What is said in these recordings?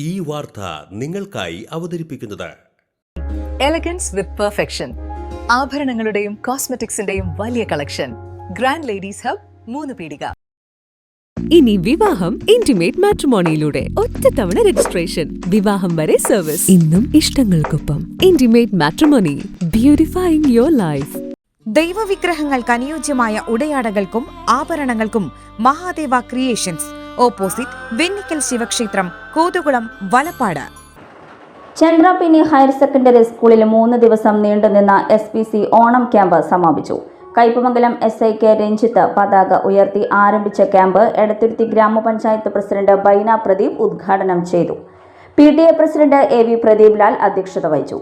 ഈ വാർത്ത നിങ്ങൾക്കായി അവതരിപ്പിക്കുന്നത് എലഗൻസ് വിത്ത് പെർഫെക്ഷൻ, ആഭരണങ്ങളുടെയും കോസ്മെറ്റിക്സിന്റെയും വലിയ കളക്ഷൻ. ഗ്രാൻഡ് ലേഡീസ് ഹബ്, 3 പീടിക. ഇനി വിവാഹം ഇന്റിമേറ്റ് മാട്രിമോണിയിലൂടെ ഒറ്റത്തവണ രജിസ്ട്രേഷൻ, വിവാഹം വരെ സർവീസ്. ഇന്നും ഇഷ്ടങ്ങൾക്കൊപ്പം ഇന്റിമേറ്റ് മാട്രിമോണി, ബ്യൂട്ടിഫൈയിങ് യുവർ ലൈഫ്. ദൈവവിഗ്രഹങ്ങൾക്ക് അനുയോജ്യമായ ഉടയാടകൾക്കും ആഭരണങ്ങൾക്കും മഹാദേവ ക്രിയേഷൻസ്, ഓപ്പോസിറ്റ് വെണ്ണിക്കൽ ശിവക്ഷേത്രം, കോതുകുളം, വലപ്പാട്. ചന്ദ്രപിന്നി ഹയർ സെക്കൻഡറി സ്കൂളിൽ 3 ദിവസം നീണ്ടുനിന്ന SPC ഓണം ക്യാമ്പ് സമാപിച്ചു. കയ്പമംഗലം SI K രഞ്ജിത്ത് പതാക ഉയർത്തി ആരംഭിച്ച ക്യാമ്പ് എടത്തുരുത്തി ഗ്രാമപഞ്ചായത്ത് പ്രസിഡന്റ് ബൈന പ്രദീപ് ഉദ്ഘാടനം ചെയ്തു. PTA president AV Pradeep Lal അധ്യക്ഷത വഹിച്ചു.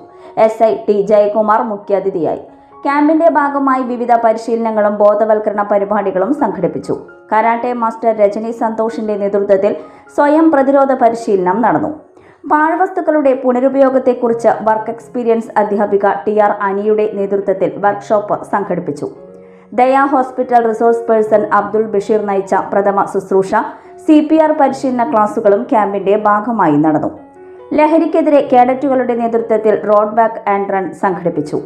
SI T ജയകുമാർ മുഖ്യാതിഥിയായി. ക്യാമ്പിന്റെ ഭാഗമായി വിവിധ പരിശീലനങ്ങളും ബോധവൽക്കരണ പരിപാടികളും സംഘടിപ്പിച്ചു. കരാട്ടെ മാസ്റ്റർ രജനി സന്തോഷിന്റെ നേതൃത്വത്തിൽ സ്വയം പ്രതിരോധ പരിശീലനം നടന്നു. പാഴ്വസ്തുക്കളുടെ പുനരുപയോഗത്തെക്കുറിച്ച് വർക്ക് എക്സ്പീരിയൻസ് അധ്യാപിക TR അനിയുടെ നേതൃത്വത്തിൽ വർക്ക്ഷോപ്പ് സംഘടിപ്പിച്ചു. ദയ hospital resource person Abdul Basheer നയിച്ച പ്രഥമ ശുശ്രൂഷ, CPR പരിശീലന ക്ലാസുകളും ക്യാമ്പിന്റെ ഭാഗമായി നടന്നു. ലഹരിക്കെതിരെ കേഡറ്റുകളുടെ നേതൃത്വത്തിൽ റോഡ് ബാക്ക് ആൻഡ് റൺ സംഘടിപ്പിച്ചു.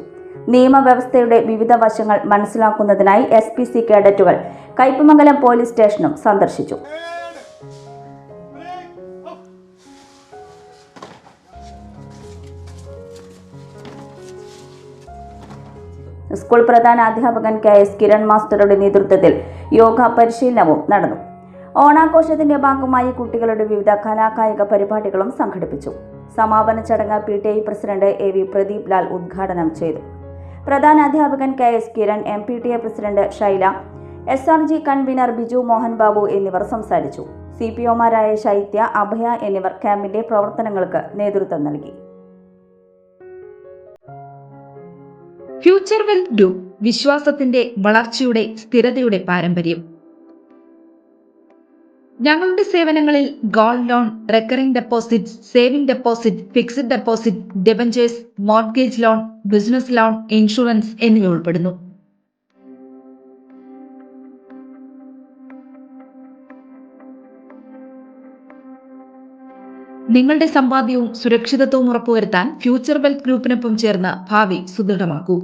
നിയമവ്യവസ്ഥയുടെ വിവിധ വശങ്ങൾ മനസ്സിലാക്കുന്നതിനായി SPC കേഡറ്റുകൾ കയ്പമംഗലം പോലീസ് സ്റ്റേഷനും സന്ദർശിച്ചു. സ്കൂൾ പ്രധാന അധ്യാപകൻ KS കിരൺ മാസ്റ്ററുടെ നേതൃത്വത്തിൽ യോഗ പരിശീലനവും നടന്നു. ഓണാഘോഷത്തിന്റെ ഭാഗമായി കുട്ടികളുടെ വിവിധ കലാകായിക പരിപാടികളും സംഘടിപ്പിച്ചു. സമാപന ചടങ്ങ് PTA president AV Pradeep Lal ഉദ്ഘാടനം ചെയ്തു. പ്രധാന അധ്യാപകൻ KS Kiran, MPTA president Shaila, SRG convener Biju Mohan Babu എന്നിവർ സംസാരിച്ചു. CPOമാരായ ശൈത്യ, അഭയ എന്നിവർ ക്യാമ്പിന്റെ പ്രവർത്തനങ്ങൾക്ക് നേതൃത്വം നൽകി. ഫ്യൂച്ചർ വെൽത്ത് ഗ്രൂപ്പ്, വിശ്വാസത്തിന്റെ, വളർച്ചയുടെ, സ്ഥിരതയുടെ പാരമ്പര്യം. ഞങ്ങളുടെ സേവനങ്ങളിൽ gold loan, recurring deposit, saving deposit, fixed deposit, debentures, mortgage loan, business loan, insurance എന്നിവ ഉൾപ്പെടുന്നു. നിങ്ങളുടെ സമ്പാദ്യവും സുരക്ഷിതത്വവും ഉറപ്പുവരുത്താൻ ഫ്യൂച്ചർ വെൽത്ത് ഗ്രൂപ്പിനൊപ്പം ചേർന്ന് ഭാവി സുദൃഢമാക്കൂ.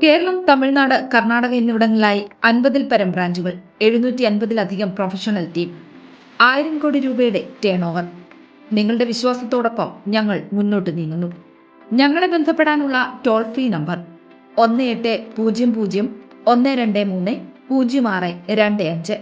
കേരളം, തമിഴ്നാട്, കർണാടക എന്നിവിടങ്ങളിലായി 50-ൽ പരം ബ്രാഞ്ചുകൾ, 750-ലധികം പ്രൊഫഷണൽ ടീം, 1000 കോടി രൂപയുടെ ടേൺ ഓവർ. നിങ്ങളുടെ വിശ്വാസത്തോടൊപ്പം ഞങ്ങൾ മുന്നോട്ട് നീങ്ങുന്നു. ഞങ്ങളെ ബന്ധപ്പെടാനുള്ള ടോൾ ഫ്രീ നമ്പർ 1800 123 0625.